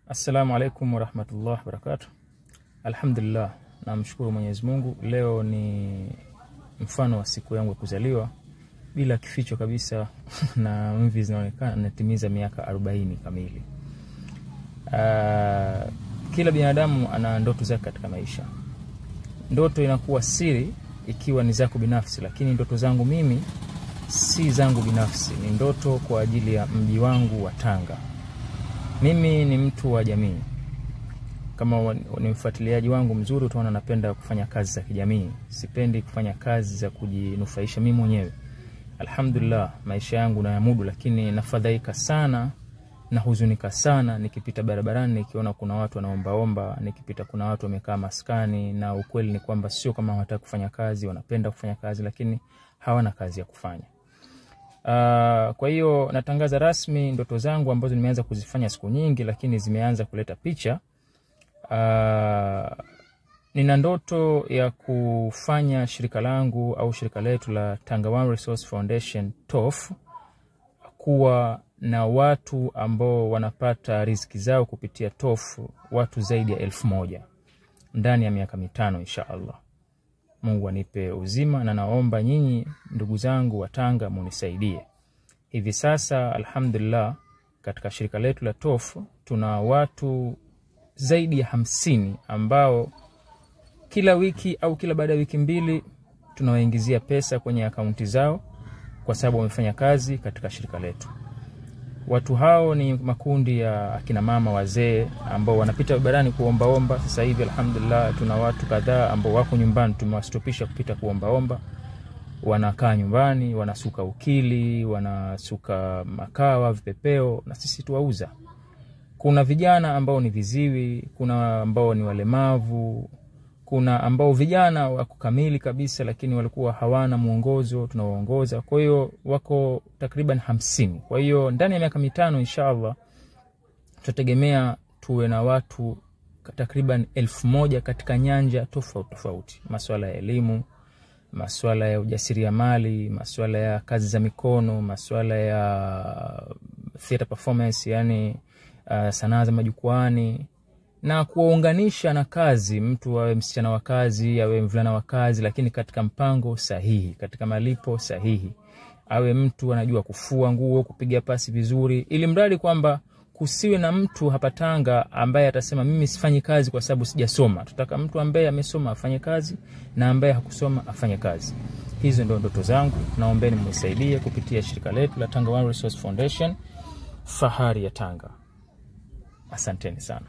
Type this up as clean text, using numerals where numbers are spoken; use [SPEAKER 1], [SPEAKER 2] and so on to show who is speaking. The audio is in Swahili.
[SPEAKER 1] Assalamu alaikum wa rahmatullahi wa barakatuh. Alhamdulillah, namshukuru Mwenyezi Mungu. Leo ni mfano wa siku yangu ya kuzaliwa bila kificho kabisa na mvi zinaonekana natimiza miaka 40 kamili. Kila binadamu ana ndoto zake katika maisha. Ndoto inakuwa siri ikiwa ni zako binafsi, lakini ndoto zangu mimi si zangu binafsi, ni ndoto kwa ajili ya mji wangu wa Tanga. Mimi ni mtu wa jamii. Kama ni mfuatiliaji wangu mzuri utaona napenda kufanya kazi za kijamii. Sipendi kufanya kazi za kujinufaisha mimi mwenyewe. Alhamdulillah, maisha yangu nayamudu, lakini nafadhaika sana na huzunika sana nikipita barabarani nikiona kuna watu wanaomba, nikipita kuna watu wamekaa maskani, na ukweli ni kwamba sio kama hawataka kufanya kazi, wanapenda kufanya kazi lakini hawana kazi ya kufanya. Kwa hiyo natangaza rasmi ndoto zangu ambazo nimeanza kuzifanya siku nyingi lakini zimeanza kuleta picha. Nina ndoto ya kufanya shirika langu au shirika letu la Tanga One Resource Foundation TOF kuwa na watu ambao wanapata riziki zao kupitia TOF, watu zaidi ya 1000 ndani ya miaka 5 inshallah. Mungu anipe uzima, na naomba nyinyi ndugu zangu wa Tanga munisaidie. Hivi sasa alhamdulillah katika shirika letu la TOF tuna watu zaidi ya 50 ambao kila wiki au kila baada ya wiki mbili tunawaingizia pesa kwenye akaunti zao kwa sababu wamefanya kazi katika shirika letu. Watu hao ni makundi ya akina mama, wazee ambao wanapita barabarani kuomba. Sasa hivi alhamdulillah tuna watu kadhaa ambao wako nyumbani, tumewastopisha kupita kuomba. Wanakaa nyumbani, wanasuka ukili, wanasuka makawa, vipepeo, na sisi tuwauza. Kuna vijana ambao ni viziwi, kuna ambao ni walemavu, kuna ambao vijana wako kamili kabisa lakini walikuwa hawana mwongozo, tunawaongoza. Kwa hiyo wako takriban 50. Kwa hiyo ndani ya miaka 5 inshallah tutategemea tuwe na watu takriban 1000 katika nyanja tofauti. Masuala ya elimu, masuala ya ujasiriamali, masuala ya kazi za mikono, masuala ya theater performance, yani sanaa za majukwani, na kuunganisha na kazi. Mtu awe msichana wa kazi, awe mvulana wa kazi, lakini katika mpango sahihi, katika malipo sahihi. Awe mtu anajua kufua nguo, kupiga pasi vizuri, ili mradi kwamba kusiwe na mtu hapa Tanga ambaye atasema mimi sifanyi kazi kwa sababu sijasoma. Tutaka mtu ambaye amesoma afanye kazi na ambaye hakusoma afanye kazi. Hizo ndio ndoto zangu. Naombeni mnisaidie kupitia shirika letu la Tanga One Resource Foundation, fahari ya Tanga. Asanteni sana.